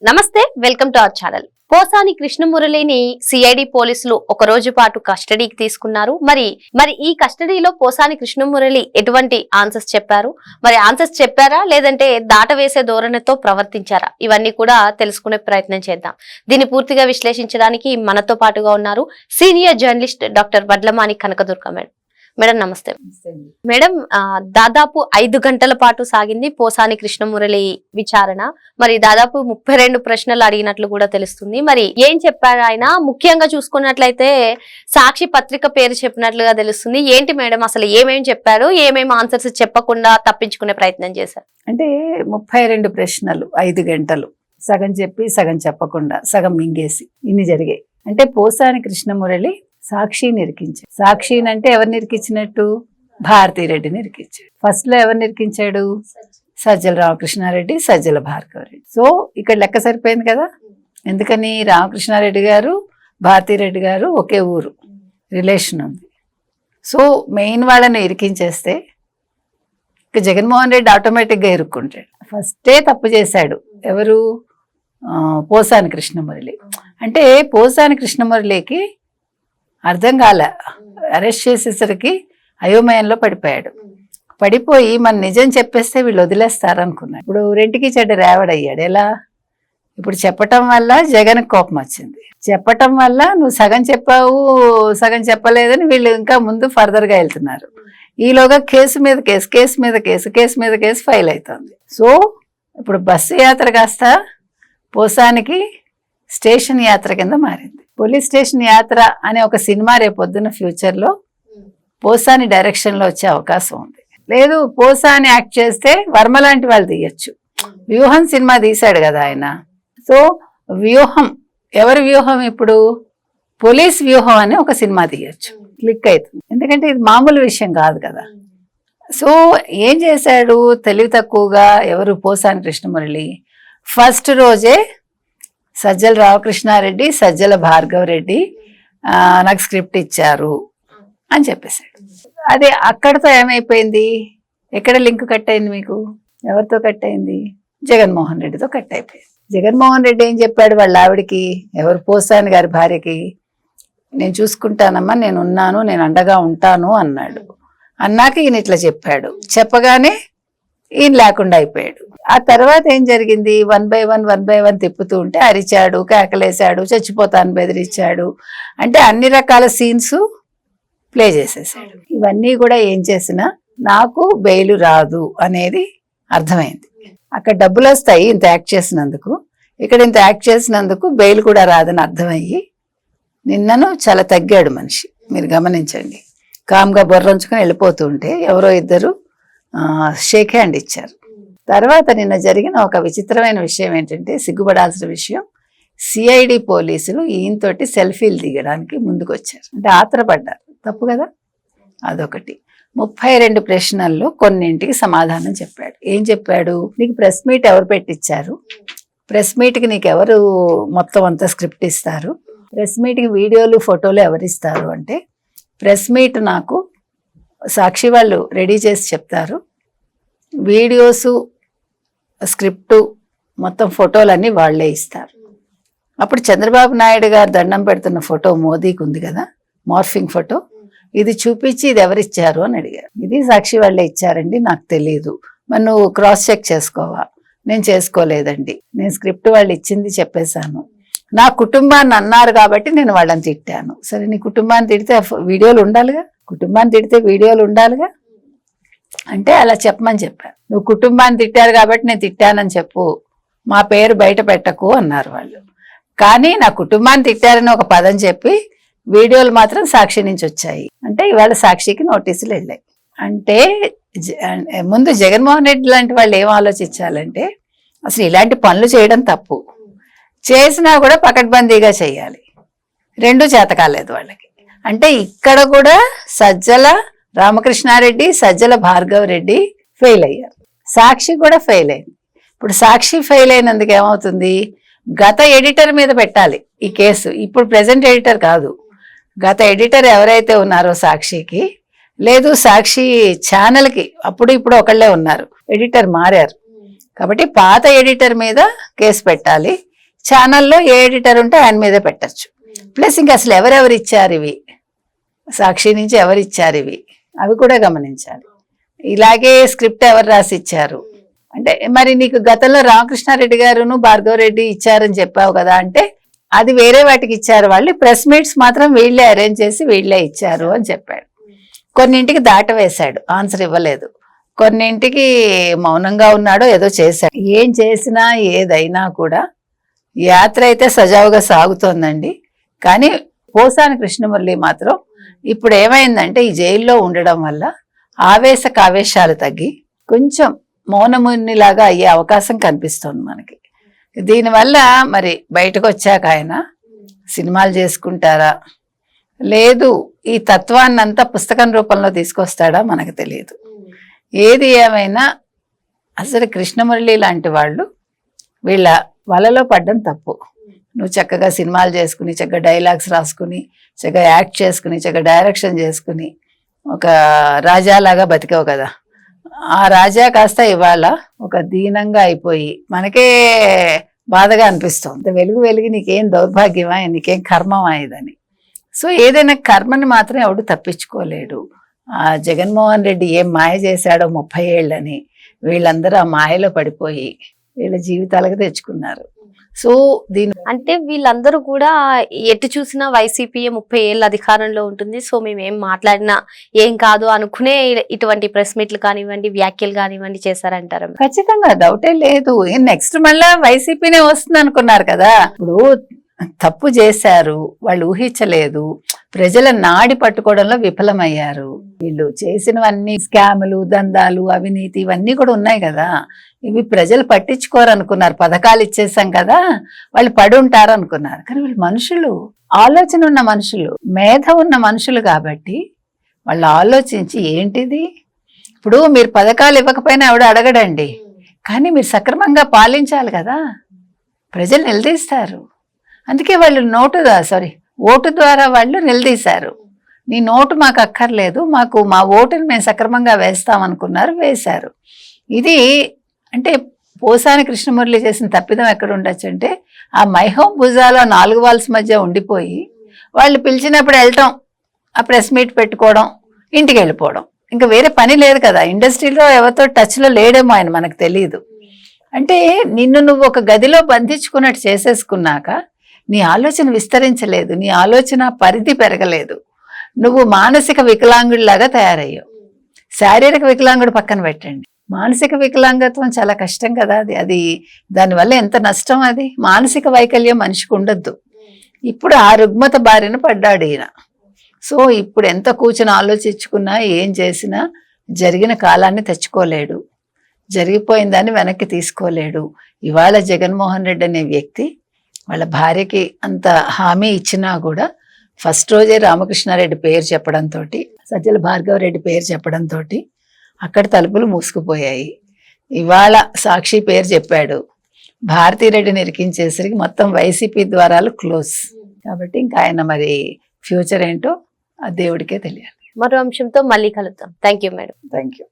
నమస్తే, welcome to our channel. Posani కృష్ణమురళిని CID పోలీసులు ఒక రోజు పాటు కస్టడీకి తీసుకున్నారు. మరి ఈ కస్టడీలో పోసాని కృష్ణమురళి ఎటువంటి ఆన్సర్స్ చెప్పారు, మరి ఆన్సర్స్ చెప్పారా లేదంటే దాటవేసే ధోరణితో ప్రవర్తించారా, ఇవన్నీ కూడా తెలుసుకునే ప్రయత్నం చేద్దాం. దీన్ని పూర్తిగా విశ్లేషించడానికి మనతో పాటుగా ఉన్నారు senior journalist doctor Vadlamani Kanakadurga madam. Madam నమస్తే. మేడం, దాదాపు 5 గంటల పాటు సాగింది పోసాని కృష్ణమురళి విచారణ. మరి దాదాపు 32 ప్రశ్నలు అడిగినట్లు కూడా తెలుస్తుంది. మరి ఏం చెప్పారు ఆయన? ముఖ్యంగా చూసుకున్నట్లయితే సాక్షి పత్రిక పేరు చెప్పినట్లుగా తెలుస్తుంది. ఏంటి మేడం అసలు ఏమేమి చెప్పారు, ఏమేమి ఆన్సర్స్ చెప్పకుండా తప్పించుకునే ప్రయత్నం చేశారు? అంటే 32 ప్రశ్నలు 5 గంటలు, సగం చెప్పి సగం చెప్పకుండా సగం మింగేసి ఇన్ని జరిగాయి. అంటే పోసాని కృష్ణమురళి సాక్షిని ఇరికించాడు. సాక్షిని అంటే ఎవరిని ఇరికించినట్టు? భారతీరెడ్డిని ఇరికించాడు. ఫస్ట్ లో ఎవరిని ఇరికించాడు? సజ్జల రామకృష్ణారెడ్డి, సజ్జల భార్గవరెడ్డి. సో ఇక్కడ లెక్క సరిపోయింది కదా. ఎందుకని? రామకృష్ణారెడ్డి గారు భారతీరెడ్డి గారు ఒకే ఊరు, రిలేషన్ ఉంది. సో మెయిన్ వాళ్ళని ఇరికించేస్తే ఇక జగన్మోహన్ రెడ్డి ఆటోమేటిక్గా ఇరుక్కుంటాడు. ఫస్టే తప్పు చేశాడు ఎవరు? పోసాని కృష్ణమురళి. అంటే పోసాని కృష్ణమురళికి అర్థం కాలే, అరెస్ట్ చేసేసరికి అయోమయంలో పడిపోయాడు. పడిపోయి మన నిజం చెప్పేస్తే వీళ్ళు వదిలేస్తారు అనుకున్నాడు. ఇప్పుడు రెంటికి చెడ్డ రేవడయ్యాడు. ఎలా? ఇప్పుడు చెప్పటం వల్ల జగన్ కోపం వచ్చింది, చెప్పటం వల్ల నువ్వు సగం చెప్పావు సగం చెప్పలేదని వీళ్ళు ఇంకా ముందు ఫర్దర్గా వెళ్తున్నారు. ఈలోగా కేసు మీద కేసు, కేసు మీద కేసు, కేసు మీద కేసు ఫైల్ అవుతుంది. సో ఇప్పుడు బస్సు యాత్ర కాస్త పోసానికి స్టేషన్ యాత్ర కింద మారింది. పోలీస్ స్టేషన్ యాత్ర అనే ఒక సినిమా రేపొద్దున ఫ్యూచర్లో పోసాని డైరెక్షన్లో వచ్చే అవకాశం ఉంది. లేదు పోసాని యాక్ట్ చేస్తే వర్మ లాంటి వాళ్ళు తీయచ్చు. వ్యూహం సినిమా తీశాడు కదా ఆయన. సో వ్యూహం, ఎవరి వ్యూహం? ఇప్పుడు పోలీస్ వ్యూహం అని ఒక సినిమా తీయచ్చు, క్లిక్ అవుతుంది. ఎందుకంటే ఇది మామూలు విషయం కాదు కదా. సో ఏం చేశాడు తెలివి తక్కువగా ఎవరు? పోసాని కృష్ణమురళి ఫస్ట్ రోజే సజ్జల రామకృష్ణారెడ్డి, సజ్జల భార్గవరెడ్డి నాకు స్క్రిప్ట్ ఇచ్చారు అని చెప్పేశాడు. అదే అక్కడితో ఏమైపోయింది? ఎక్కడ లింక్ కట్ అయింది మీకు? ఎవరితో కట్ అయింది? జగన్మోహన్ రెడ్డితో కట్ అయిపోయింది. జగన్మోహన్ రెడ్డి ఏం చెప్పాడు వాళ్ళ ఆవిడికి, ఎవరు? పోసాని గారి భార్యకి, నేను చూసుకుంటానమ్మా, నేను ఉన్నాను, నేను అండగా ఉంటాను అన్నాడు. అన్నాక ఈయన ఇట్లా చెప్పాడు. చెప్పగానే ఈయన లేకుండా అయిపోయాడు. ఆ తర్వాత ఏం జరిగింది? 1 by 1 తిప్పుతూ ఉంటే అరిచాడు, కేకలేశాడు, చచ్చిపోతాను బెదిరించాడు. అంటే అన్ని రకాల సీన్స్ ప్లే చేసేసాడు. ఇవన్నీ కూడా ఏం చేసినా నాకు బెయిల్ రాదు అనేది అర్థమైంది. అక్కడ డబ్బులు వస్తాయి ఇంత యాక్ట్ చేసినందుకు, ఇక్కడ ఇంత యాక్ట్ చేసినందుకు బెయిల్ కూడా రాదని అర్థమయ్యి నిన్నను చాలా తగ్గాడు మనిషి. మీరు గమనించండి. కామ్గా బొర్రంచుకొని వెళ్ళిపోతూ ఉంటే ఎవరో ఇద్దరు షేక్ హ్యాండ్ ఇచ్చారు. తర్వాత నిన్న జరిగిన ఒక విచిత్రమైన విషయం ఏంటంటే, సిగ్గుపడాల్సిన విషయం, సిఐడి పోలీసులు ఈయనతోటి సెల్ఫీలు దిగడానికి ముందుకు వచ్చారు. అంటే ఆత్రపడ్డారు. తప్పు కదా. అదొకటి. 32 ప్రశ్నల్లో కొన్నింటికి సమాధానం చెప్పాడు. ఏం చెప్పాడు? నీకు ప్రెస్ మీట్ ఎవరు పెట్టించారు? ప్రెస్ మీట్కి నీకు ఎవరు మొత్తం అంతా స్క్రిప్ట్ ఇస్తారు? ప్రెస్ మీట్కి వీడియోలు ఫోటోలు ఎవరిస్తారు? అంటే ప్రెస్ మీట్ నాకు సాక్షి వాళ్ళు రెడీ చేసి చెప్తారు, వీడియోసు స్క్రిప్టు మొత్తం ఫోటోలన్నీ వాళ్లే ఇస్తారు. అప్పుడు చంద్రబాబు నాయుడు గారు దండం పెడుతున్న ఫోటో మోదీకి ఉంది కదా, మార్ఫింగ్ ఫోటో, ఇది చూపించి ఇది ఎవరిచ్చారు అని అడిగారు. ఇది సాక్షి వాళ్ళే ఇచ్చారండి, నాకు తెలియదు. మరి నువ్వు క్రాస్ చెక్ చేసుకోవా? నేను చేసుకోలేదండి, నేను స్క్రిప్ట్ వాళ్ళు ఇచ్చింది చెప్పేశాను. నా కుటుంబాన్ని అన్నారు కాబట్టి నేను వాళ్ళని తిట్టాను. సరే, నీ కుటుంబాన్ని తిడితే వీడియోలు ఉండాలిగా, కుటుంబాన్ని తిడితే వీడియోలు ఉండాలిగా. అంటే అలా చెప్పమని చెప్పాను. నువ్వు కుటుంబాన్ని తిట్టారు కాబట్టి నేను తిట్టానని చెప్పు, మా పేరు బయట పెట్టకు అన్నారు వాళ్ళు. కానీ నా కుటుంబాన్ని తిట్టారని ఒక పదం చెప్పి వీడియోలు మాత్రం సాక్షి నుంచి వచ్చాయి. అంటే ఇవాళ సాక్షికి నోటీసులు వెళ్ళాయి. అంటే ముందు జగన్మోహన్ రెడ్డి లాంటి వాళ్ళు ఏం ఆలోచించాలంటే, అసలు ఇలాంటి పనులు చేయడం తప్పు, చేసినా కూడా పకడ్బందీగా చేయాలి. రెండూ చేత కాలేదు వాళ్ళకి. అంటే ఇక్కడ కూడా సజ్జల రామకృష్ణారెడ్డి, సజ్జల భార్గవరెడ్డి ఫెయిల్ అయ్యారు. సాక్షి కూడా ఫెయిల్ అయింది. ఇప్పుడు సాక్షి ఫెయిల్ అయినందుకు ఏమవుతుంది? గత ఎడిటర్ మీద పెట్టాలి ఈ కేసు. ఇప్పుడు ప్రెజెంట్ ఎడిటర్ కాదు, గత ఎడిటర్ ఎవరైతే ఉన్నారో సాక్షికి, లేదు సాక్షి ఛానల్కి అప్పుడు ఇప్పుడు ఒకళ్ళే ఉన్నారు, ఎడిటర్ మారారు. కాబట్టి పాత ఎడిటర్ మీద కేసు పెట్టాలి. ఛానల్లో ఏ ఎడిటర్ ఉంటే ఆయన మీదే పెట్టచ్చు. ప్లస్ ఇంకా అసలు ఎవరెవరు ఇచ్చారు ఇవి, సాక్షి నుంచి ఎవరు ఇచ్చారు ఇవి, అవి కూడా గమనించాలి. ఇలాగే స్క్రిప్ట్ ఎవరు రాసి ఇచ్చారు అంటే, మరి నీకు గతంలో రామకృష్ణారెడ్డి గారును భార్గవరెడ్డి ఇచ్చారని చెప్పావు కదా, అంటే అది వేరే వాటికి ఇచ్చారు వాళ్ళు, ప్రెస్ మీట్స్ మాత్రం వీళ్ళే అరేంజ్ చేసి వీళ్ళే ఇచ్చారు అని చెప్పాడు. కొన్నింటికి దాటవేశాడు, ఆన్సర్ ఇవ్వలేదు. కొన్నింటికి మౌనంగా ఉన్నాడో ఏదో చేశాడు. ఏం చేసినా ఏదైనా కూడా యాత్ర అయితే సజావుగా సాగుతోందండి. కానీ పోసాని కృష్ణమురళి మాత్రం ఇప్పుడు ఏమైందంటే ఈ జైల్లో ఉండడం వల్ల ఆవేశాలు తగ్గి కొంచెం మౌనమునిలాగా అయ్యే అవకాశం కనిపిస్తుంది మనకి. దీనివల్ల మరి బయటకు వచ్చాక ఆయన సినిమాలు చేసుకుంటారా, లేదు ఈ తత్వాన్నంతా పుస్తకం రూపంలో తీసుకొస్తాడా మనకు తెలియదు. ఏది ఏమైనా అసలు కృష్ణమురళి లాంటి వాళ్ళు వీళ్ళ వలలో పడ్డం తప్పు. నువ్వు చక్కగా సినిమాలు చేసుకుని, చక్కగా డైలాగ్స్ రాసుకుని, చక్కగా యాక్ట్ చేసుకుని, చక్కగా డైరెక్షన్ చేసుకుని ఒక రాజాలాగా బతికావు కదా, ఆ రాజా కాస్త ఇవాళ ఒక దీనంగా అయిపోయి మనకే బాధగా అనిపిస్తుంది. వెలుగు నీకేం దౌర్భాగ్యమా, నీకేం కర్మమా ఇదని. సో ఏదైనా కర్మని మాత్రం ఎవడు తప్పించుకోలేడు. ఆ జగన్మోహన్ రెడ్డి ఏం మాయ చేశాడో 30 ఏళ్ళని వీళ్ళందరూ ఆ మాయలో పడిపోయి వీళ్ళ జీవితాలకు తెచ్చుకున్నారు. సో దీని అంటే వీళ్ళందరూ కూడా ఎటు చూసినా వైసీపీ 30 ఏళ్ళ అధికారంలో ఉంటుంది, సో మేము ఏం మాట్లాడినా ఏం కాదు అనుకునే ఇటువంటి ప్రెస్ మీట్లు కానివ్వండి, వ్యాఖ్యలు కానివ్వండి చేశారంటారు. ఖచ్చితంగా డౌటే లేదు. నెక్స్ట్ మళ్ళా వైసీపీనే వస్తుంది అనుకున్నారు కదా. ఇప్పుడు తప్పు చేశారు, వాళ్ళు ఊహించలేదు, ప్రజల నాడి పట్టుకోవడంలో విఫలమయ్యారు. వీళ్ళు చేసినవన్నీ స్కాములు, దందాలు, అవినీతి ఇవన్నీ కూడా ఉన్నాయి కదా, ఇవి ప్రజలు పట్టించుకోరు అనుకున్నారు. పథకాలు ఇచ్చేసాం కదా వాళ్ళు పడి ఉంటారు అనుకున్నారు. కానీ వీళ్ళు మనుషులు, ఆలోచన ఉన్న మనుషులు, మేధ ఉన్న మనుషులు కాబట్టి వాళ్ళు ఆలోచించి ఏంటిది, ఇప్పుడు మీరు పథకాలు ఇవ్వకపోయినా ఎవడు అడగడండి, కానీ మీరు సక్రమంగా పాలించాలి కదా, ప్రజలు నిలదీస్తారు. అందుకే వాళ్ళు ఓటు ద్వారా వాళ్ళు నిలదీశారు. నీ నోటు మాకు అక్కర్లేదు, మా ఓటుని మేము సక్రమంగా వేస్తామనుకున్నారు, వేశారు. ఇది అంటే పోసాని కృష్ణమురళి చేసిన తప్పిదం ఎక్కడ ఉండొచ్చు అంటే, ఆ మైహోం భుజాలో 4 వాల్స్ మధ్య ఉండిపోయి వాళ్ళు పిలిచినప్పుడు వెళ్ళటం, ఆ ప్రెస్ మీట్ పెట్టుకోవడం, ఇంటికి వెళ్ళిపోవడం, ఇంకా వేరే పని లేదు కదా. ఇండస్ట్రీలో ఎవరితో టచ్లో లేడేమో ఆయన, మనకు తెలియదు. అంటే నిన్ను నువ్వు ఒక గదిలో బంధించుకున్నట్టు చేసేసుకున్నాక నీ ఆలోచన విస్తరించలేదు, నీ ఆలోచన పరిధి పెరగలేదు, నువ్వు మానసిక వికలాంగుడిలాగా తయారయ్యావు. శారీరక వికలాంగుడు పక్కన పెట్టండి, మానసిక వికలాంగత్వం చాలా కష్టం కదా. అది దానివల్ల ఎంత నష్టం. అది మానసిక వైకల్యం మనిషికి ఉండొద్దు. ఇప్పుడు ఆ రుగ్మత బారిన పడ్డాడు ఈయన. సో ఇప్పుడు ఎంత కూర్చొని ఆలోచించుకున్నా ఏం చేసినా జరిగిన కాలాన్ని తెచ్చుకోలేడు, జరిగిపోయిన దాన్ని వెనక్కి తీసుకోలేడు. ఇవాళ జగన్మోహన్ రెడ్డి అనే వ్యక్తి వాళ్ళ భార్యకి అంత హామీ ఇచ్చినా కూడా ఫస్ట్ రోజే రామకృష్ణారెడ్డి పేరు చెప్పడంతో, సజ్జల భార్గవరెడ్డి పేరు చెప్పడంతో అక్కడ తలుపులు మూసుకుపోయాయి. ఇవాళ సాక్షి పేరు చెప్పాడు, భారతీరెడ్డిని ఇరికించేసరికి మొత్తం వైసీపీ ద్వారాలు క్లోజ్. కాబట్టి ఇంకా ఆయన మరి ఫ్యూచర్ ఏంటో ఆ దేవుడికే తెలియాలి. మరో అంశంతో మళ్ళీ కలుద్దాం. Thank you madam. Thank you.